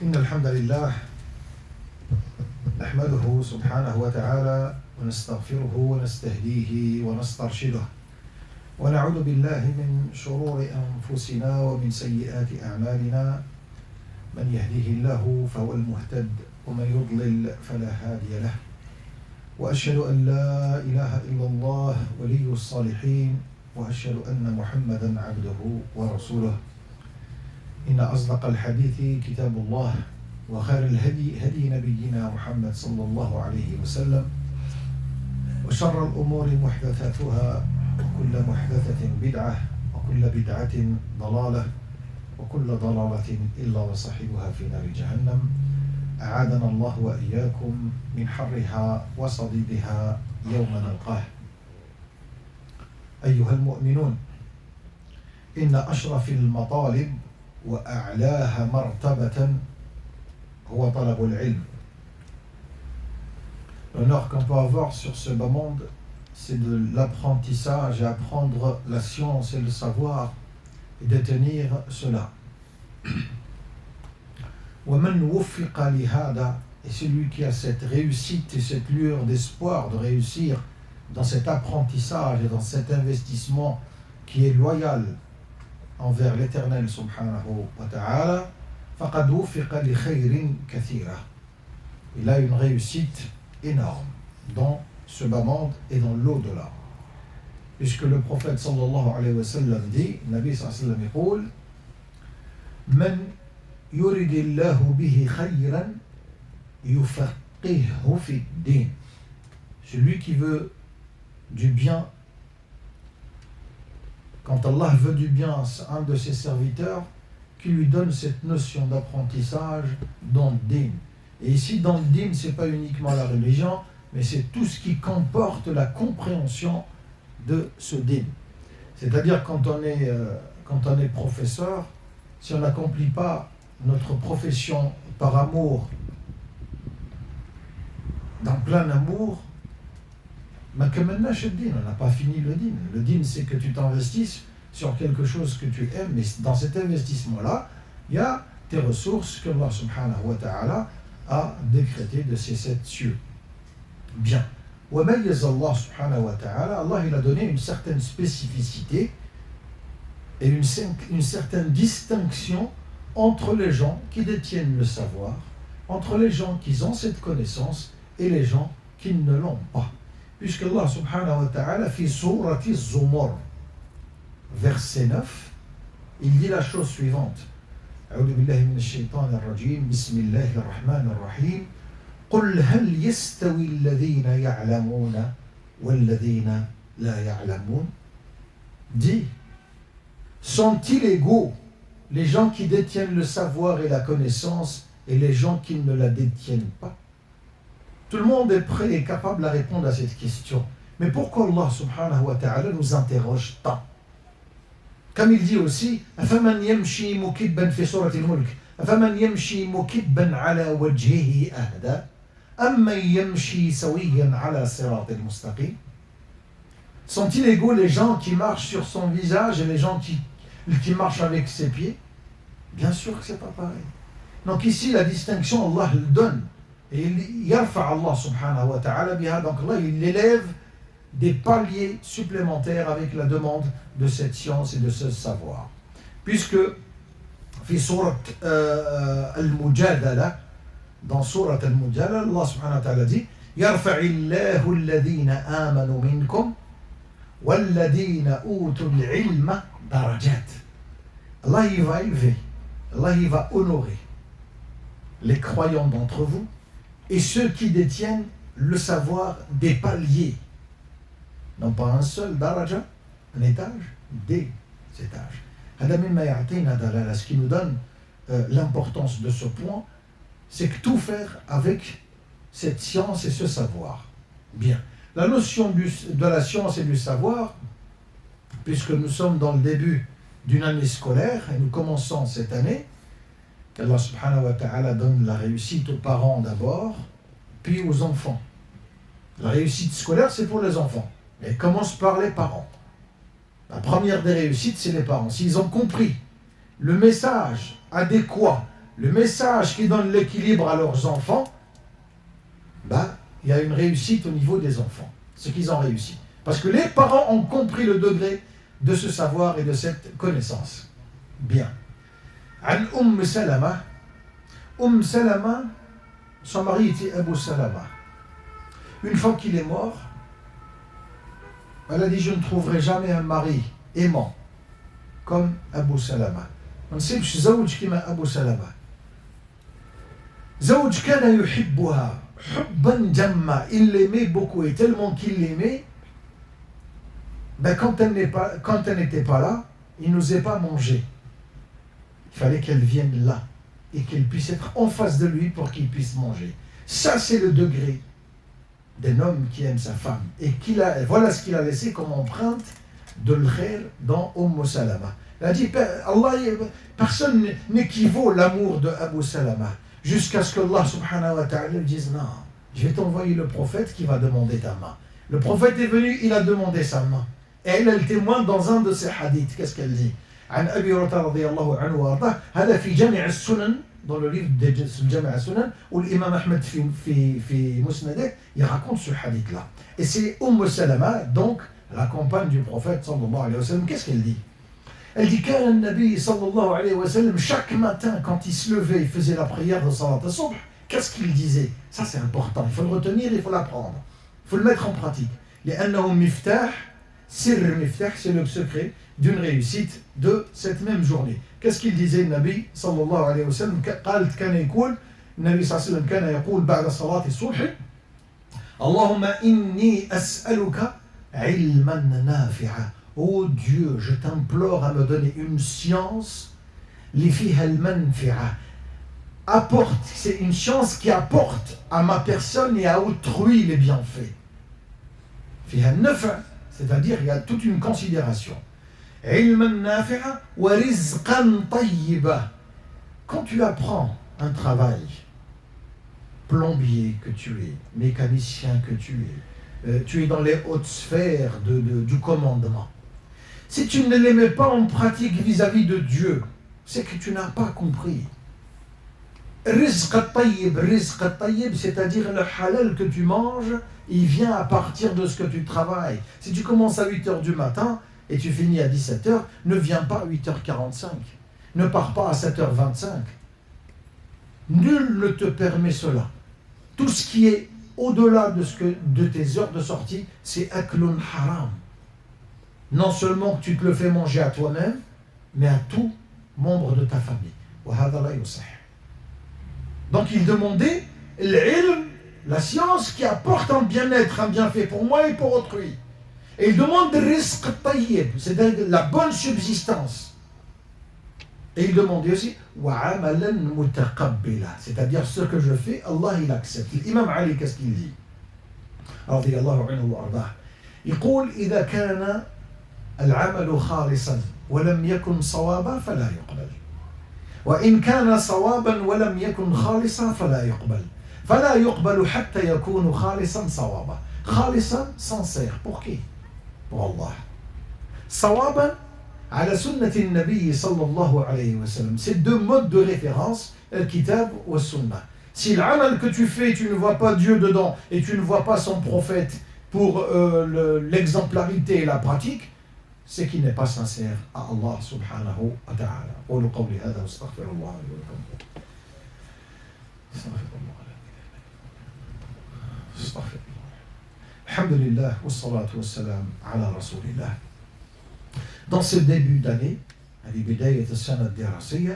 إن الحمد لله نحمده سبحانه وتعالى ونستغفره ونستهديه ونسترشده ونعوذ بالله من شرور أنفسنا ومن سيئات أعمالنا من يهده الله فهو المهتد ومن يضلل فلا هادي له وأشهد أن لا إله إلا الله ولي الصالحين وأشهد أن محمدا عبده ورسوله إن أصدق الحديث كتاب الله وخير الهدي هدي نبينا محمد صلى الله عليه وسلم وشر الأمور محدثاتها وكل محدثة بدعة وكل بدعة ضلالة وكل ضلالة إلا وصاحبها في نار جهنم أعاذنا الله وإياكم من حرها وصديدها يوم نلقاه. أيها المؤمنون، إن أشرف المطالب وأعلاها مرتبة هو طلب العلم. L'honneur qu'on peut avoir sur ce bas monde, c'est de l'apprentissage et apprendre la science et le savoir et détenir cela. ومن وفق لهذا, et celui qui a cette réussite et cette lueur d'espoir de réussir dans cet apprentissage et dans cet investissement qui est loyal envers l'Éternel subhanahu wa ta'ala, فقد وفق لخير كثيرة. Il a une réussite énorme dans ce bas monde et dans l'au-delà. Puisque le prophète sallallahu alayhi wa sallam dit, Nabi sallallahu alayhi wa sallam يقول من يريد الله به خيرا يفقهه في الدين. Celui qui veut du bien, quand Allah veut du bien à un de ses serviteurs, qui lui donne cette notion d'apprentissage dans le din. Et ici, dans le din, ce n'est pas uniquement la religion, mais c'est tout ce qui comporte la compréhension de ce din. C'est-à-dire, quand on est professeur, si on n'accomplit pas notre profession par amour, dans plein amour, on n'a pas fini le din. Le din, c'est que tu t'investisses sur quelque chose que tu aimes, mais dans cet investissement-là, il y a tes ressources que Allah subhanahu wa ta'ala a décrétées de ces 7 cieux. Bien. Allah subhanahu wa ta'ala, Allah il a donné une certaine spécificité et une certaine distinction entre les gens qui détiennent le savoir, entre les gens qui ont cette connaissance et les gens qui ne l'ont pas. Puisque Allah subhanahu wa ta'ala fi surati Zumar, verset 9, il dit la chose suivante. أعوذ بالله من الشيطان الرجيم بسم الله الرحمن الرحيم قل هل يستوي الذين يعلمون والذين لا يعلمون. Dis, sont-ils égaux les gens qui détiennent le savoir et la connaissance et les gens qui ne la détiennent pas? Tout le monde est prêt et capable à répondre à cette question. Mais pourquoi Allah subhanahu wa ta'ala nous interroge tant? Comme il dit aussi, أَفَمَنْ يَمْشِي مُكِبًّا في سورة الملك أَفَمَنْ يَمْشِي مُكِبًّا على وجهه أهدى أَمَّنْ يَمْشِي سَوِيًّا على صراط المستقيم. Sont-ils égaux les gens qui marchent sur son visage et les gens qui marchent avec ses pieds? Bien sûr que c'est pas pareil. Donc ici, la distinction, Allah le donne. Et il yarfa Allah subhanahu wa ta'ala biha. Donc Allah, il élève des paliers supplémentaires avec la demande de cette science et de ce savoir. Puisque, fi surat al-Mujadala, dans surat al-Mujadala, Allah subhanahu wa ta'ala dit Yarfa'illahu alladhina amanu minkum walladhina utul ilma darajat. Allah il va élever, Allah il va honorer les croyants d'entre vous et ceux qui détiennent le savoir des paliers. Non pas un seul daraja, un étage, des étages. Ce qui nous donne l'importance de ce point, c'est que tout faire avec cette science et ce savoir. Bien. La notion de la science et du savoir, puisque nous sommes dans le début d'une année scolaire, et nous commençons cette année, qu'Allah subhanahu wa ta'ala donne la réussite aux parents d'abord, puis aux enfants. La réussite scolaire, c'est pour les enfants. Elle commence par les parents. La première des réussites, c'est les parents. S'ils ont compris le message adéquat, le message qui donne l'équilibre à leurs enfants, il y a une réussite au niveau des enfants, ce qu'ils ont réussi. Parce que les parents ont compris le degré de ce savoir et de cette connaissance. Bien. An Salama, Salama, son mari était Abu Salama. Une fois qu'il est mort, elle a dit, je ne trouverai jamais un mari aimant comme Abu Salama. On ne sait pas si زوج كما أبو سلمة. زوج كان يحبها حبا جما. Il l'aimait beaucoup et tellement qu'il l'aimait, quand elle n'était pas là, il n'osait pas manger. Il fallait qu'elle vienne là et qu'elle puisse être en face de lui pour qu'il puisse manger. Ça, c'est le degré d'un homme qui aime sa femme. Et voilà ce qu'il a laissé comme empreinte de l'khair dans Salama. Il a dit, Allah, personne n'équivaut l'amour de Abu Salama, jusqu'à ce que Allah subhanahu wa ta'ala lui dise, non, je vais t'envoyer le prophète qui va demander ta main. Le prophète est venu, il a demandé sa main. Et elle est témoin dans un de ses hadiths. Qu'est-ce qu'elle dit? عن أبي هريرة رضي الله عنه وأرضاه هذا في جامع السنن dans le livre de Jami' al-Sunan où l'imam Ahmed في مسنده il raconte ce hadith là et c'est Salama, donc la compagne du prophète sallallahu alayhi wa sallam. Qu'est-ce qu'elle dit? Elle dit كان النبي صلى الله عليه وسلم chaque matin quand il se levait il faisait la prière de salat al-subh. Qu'est-ce qu'il disait? Ça c'est important, il faut le retenir, il faut l'apprendre, il faut le mettre en pratique. لأنه مفتاح سر مفتاح, c'est le secret d'une réussite de cette même journée. Qu'est-ce qu'il disait le Nabi sallallahu alayhi wa sallam? قال كان يقول النبي صلى الله عليه وسلم كان يقول بعد صلاة الصبح اللهم إني أسألك علما نافعا. Oh Dieu, je t'implore à me donner une science li fiha al-manfi'a. Apporte, c'est une science qui apporte à ma personne et à autrui les bienfaits. Fiha al-nafa', c'est-à-dire il y a toute une considération. Ilman nafi'a wa rizqan tayyiba. Quand tu apprends un travail, plombier que tu es, mécanicien que tu es dans les hautes sphères du commandement, si tu ne les mets pas en pratique vis-à-vis de Dieu, c'est que tu n'as pas compris. Rizq tayyib, c'est-à-dire le halal que tu manges, il vient à partir de ce que tu travailles. Si tu commences à 8h du matin et tu finis à 17h, ne viens pas à 8h45. Ne pars pas à 7h25. Nul ne te permet cela. Tout ce qui est au-delà de tes heures de sortie, c'est aklun haram. Non seulement que tu te le fais manger à toi-même, mais à tout membre de ta famille. Donc il demandait l'ilm, la science qui apporte un bien-être, un bienfait pour moi et pour autrui. Et il demande rizq tayyib, c'est-à-dire la bonne subsistance. Et il demandait aussi wa'amalan mutaqabbila, c'est-à-dire ce que je fais, Allah il accepte. L'imam Ali, qu'est-ce qu'il dit? radiyallahu anhu wa ardah. يقول إذا كان العمل خالصا ولم يكن صوابا فلا يقبل وإن كان صوابا ولم يكن خالصا فلا يقبل فلا يقبل حتى يكون خالصا صوابا. خالصا sincère, pour qui? Pour Allah. صوابا على سنة النبي صلى الله عليه وسلم. C'est deux modes de référence, le kitab ou le sunnah. Si l'amal que tu fais, tu ne vois pas Dieu dedans et tu ne vois pas son prophète pour l'exemplarité et la pratique, c'est qu'il n'est pas sincère à Allah subhanahu wa ta'ala. قولوا قولي هذا واستغفر الله لي ولكم. استغفر الله. الحمد لله والصلاة والسلام على رسول الله. Dans ce début d'année, à l'ibidayat al-sana al-dirasiyya,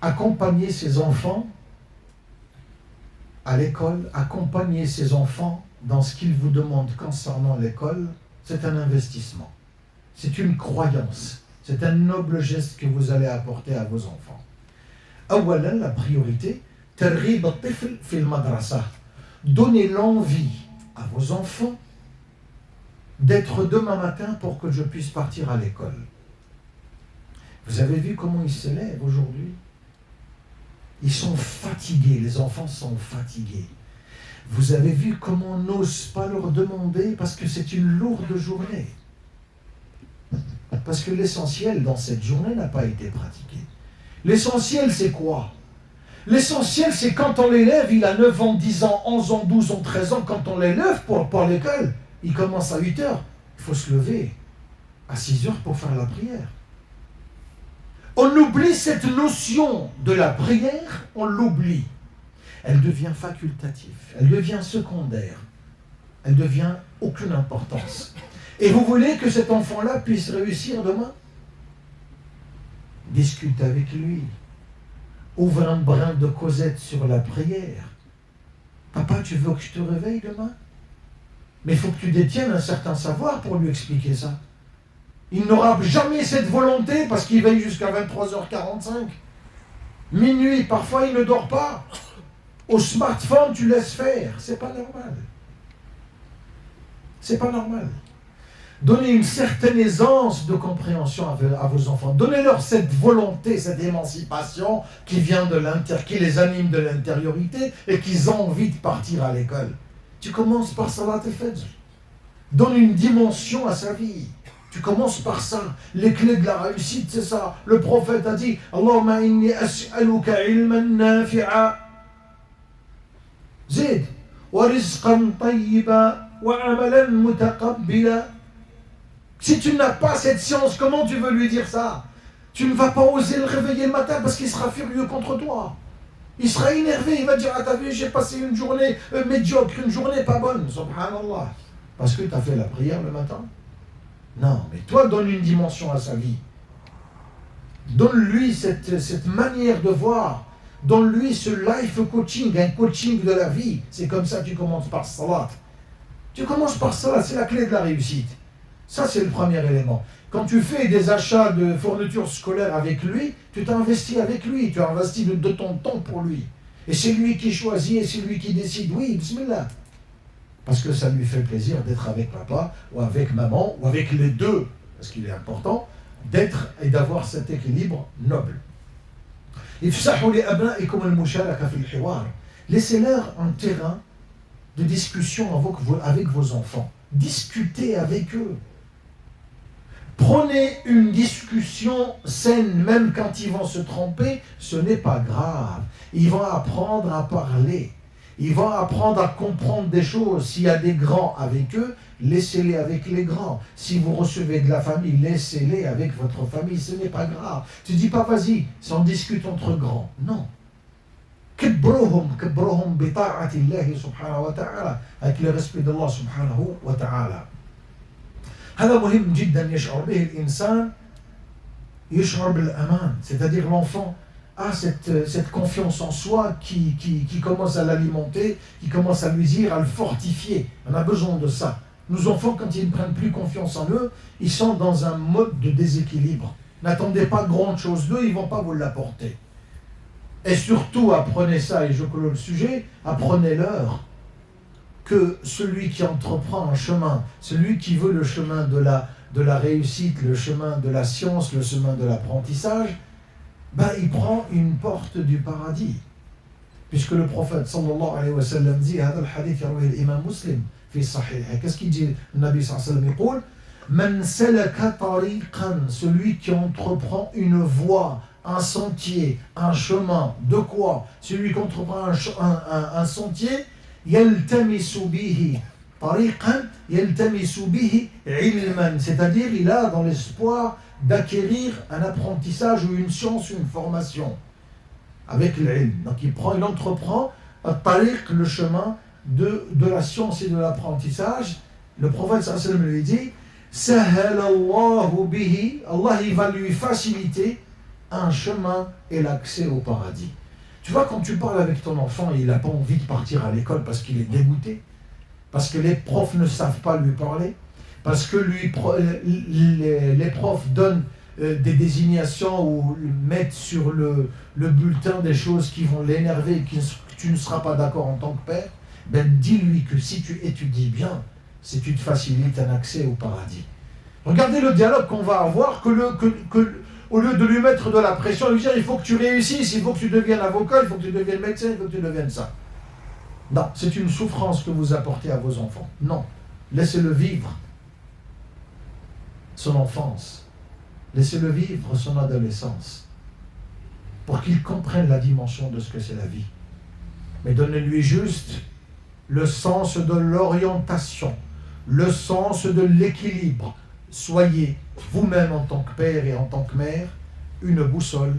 accompagner ses enfants à l'école, accompagner ses enfants dans ce qu'ils vous demandent concernant l'école, c'est un investissement, c'est une croyance, c'est un noble geste que vous allez apporter à vos enfants. Awalan, la priorité, targhib al-tifl fi al-madrasa. Donnez l'envie à vos enfants d'être demain matin pour que je puisse partir à l'école. Vous avez vu comment ils se lèvent aujourd'hui? Ils sont fatigués, les enfants sont fatigués. Vous avez vu comment on n'ose pas leur demander parce que c'est une lourde journée. Parce que l'essentiel dans cette journée n'a pas été pratiqué. L'essentiel, c'est quoi? L'essentiel, c'est quand on l'élève, il a 9 ans, 10 ans, 11 ans, 12 ans, 13 ans, quand on l'élève pour l'école, il commence à 8 heures. Il faut se lever à 6 heures pour faire la prière. On oublie cette notion de la prière, on l'oublie. Elle devient facultative, elle devient secondaire, elle devient aucune importance. Et vous voulez que cet enfant-là puisse réussir demain? Discute avec lui. Ouvre un brin de causette sur la prière. Papa, tu veux que je te réveille demain? Mais il faut que tu détiennes un certain savoir pour lui expliquer ça. Il n'aura jamais cette volonté parce qu'il veille jusqu'à 23h45. Minuit, parfois il ne dort pas. Au smartphone, tu laisses faire. C'est pas normal. C'est pas normal. Donnez une certaine aisance de compréhension à vos enfants. Donnez-leur cette volonté, cette émancipation qui vient de qui les anime de l'intériorité et qu'ils ont envie de partir à l'école. Tu commences par Salat al-Fajr. Donne une dimension à sa vie. Tu commences par ça. Les clés de la réussite, c'est ça. Le prophète a dit Allahumma inni as'aluka ilman nafi'a. Zid. Wa rizqan tayyiba. Wa amalan mutaqabbila. Si tu n'as pas cette science, comment tu veux lui dire ça? Tu ne vas pas oser le réveiller le matin parce qu'il sera furieux contre toi. Il sera énervé, il va dire ah t'as vu, j'ai passé une journée médiocre, une journée pas bonne, subhanallah. Parce que tu as fait la prière le matin? Non, mais toi donne une dimension à sa vie. Donne-lui cette manière de voir. Donne-lui ce life coaching, un coaching de la vie. C'est comme ça que tu commences par salat. Tu commences par salat, c'est la clé de la réussite. Ça, c'est le premier élément. Quand tu fais des achats de fournitures scolaires avec lui, tu t'investis avec lui, tu investis de ton temps pour lui. Et c'est lui qui choisit et c'est lui qui décide. Oui, bismillah. Parce que ça lui fait plaisir d'être avec papa, ou avec maman, ou avec les deux, parce qu'il est important, d'être et d'avoir cet équilibre noble. Laissez-leur un terrain de discussion avec vos enfants. Discutez avec eux. Prenez une discussion saine, même quand ils vont se tromper, ce n'est pas grave. Ils vont apprendre à parler. Ils vont apprendre à comprendre des choses. S'il y a des grands avec eux, laissez-les avec les grands. Si vous recevez de la famille, laissez-les avec votre famille. Ce n'est pas grave. Tu ne dis pas, vas-y, si on discute entre grands. Non. كبرهم بطاعة الله سبحانه وتعالى avec le respect d'Allah سبحانه وتعالى. هذا مهم جدا يشعر به الإنسان يشعر بالأمان, c'est-à-dire l'enfant a cette confiance en soi qui commence à l'alimenter, qui commence à lui dire, à le fortifier. On a besoin de ça. Nos enfants, quand ils ne prennent plus confiance en eux, ils sont dans un mode de déséquilibre. N'attendez pas grand chose d'eux, ils ne vont pas vous l'apporter. Et surtout, apprenez ça, et je clôt le sujet, apprenez-leur que celui qui entreprend un chemin, celui qui veut le chemin de la réussite, le chemin de la science, le chemin de l'apprentissage, il prend une porte du paradis. Puisque le prophète sallallahu alayhi wa sallam dit, هذا الحديث يرويه الإمام مسلم في صحيحه. Qu'est-ce qu'il dit? Le Nabi sallallahu alayhi wa sallam يقول من سلك طريقا, celui qui entreprend une voie, un sentier, un chemin, de quoi? Celui qui entreprend un sentier, يلتمس به طريقا يلتمس به علما, c'est-à-dire il a dans l'espoir d'acquérir un apprentissage ou une science, une formation avec l'ilm. Donc il entreprend le chemin de la science et de l'apprentissage. Le prophète sallallahu alayhi wa sallam lui dit Sahalallahu bihi, Allah il va lui faciliter un chemin et l'accès au paradis. Tu vois, quand tu parles avec ton enfant et il n'a pas envie de partir à l'école parce qu'il est dégoûté, parce que les profs ne savent pas lui parler, parce que les profs donnent des désignations ou mettent sur le bulletin des choses qui vont l'énerver et que tu ne seras pas d'accord en tant que père, dis-lui que si tu étudies bien, si tu te facilites un accès au paradis. Regardez le dialogue qu'on va avoir, au lieu de lui mettre de la pression, lui dire il faut que tu réussisses, il faut que tu deviennes avocat, il faut que tu deviennes médecin, il faut que tu deviennes ça. Non, c'est une souffrance que vous apportez à vos enfants. Non, laissez-le vivre son enfance. Laissez-le vivre son adolescence. pour qu'il comprenne la dimension de ce que c'est la vie. Mais donnez-lui juste le sens de l'orientation, le sens de l'équilibre. Soyez vous-même en tant que père et en tant que mère une boussole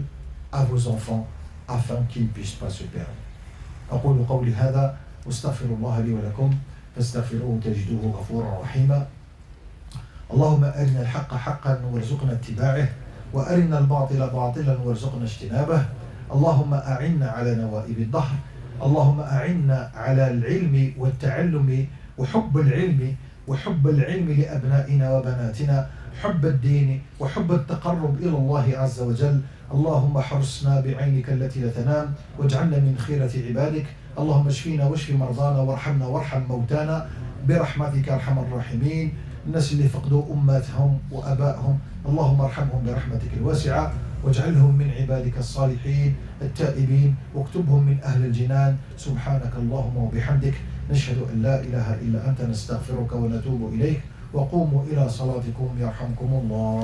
à vos enfants afin qu'ils ne puissent pas se perdre. أقول قولي هذا واستغفر الله لي ولكم فاستغفروه تجدوه غفورا رحيما. اللهم أرنا الحق حقا وارزقنا اتباعه وأرنا الباطل باطلا وارزقنا اجتنابه. اللهم أعنا على نوائب الدهر. اللهم أعنا على العلم والتعلم وحب العلم لأبنائنا وبناتنا، حب الدين وحب التقرب إلى الله عز وجل. اللهم احرسنا بعينك التي لا تنام واجعلنا من خيرة عبادك. اللهم اشفينا واشف مرضانا وارحمنا وارحم موتانا برحمتك أرحم الراحمين. الناس اللي فقدوا أماتهم وأبائهم اللهم ارحمهم برحمتك الواسعة واجعلهم من عبادك الصالحين التائبين واكتبهم من أهل الجنان. سبحانك اللهم وبحمدك نشهد أن لا إله إلا أنت نستغفرك ونتوب إليك. وقوموا إلى صلاتكم يرحمكم الله.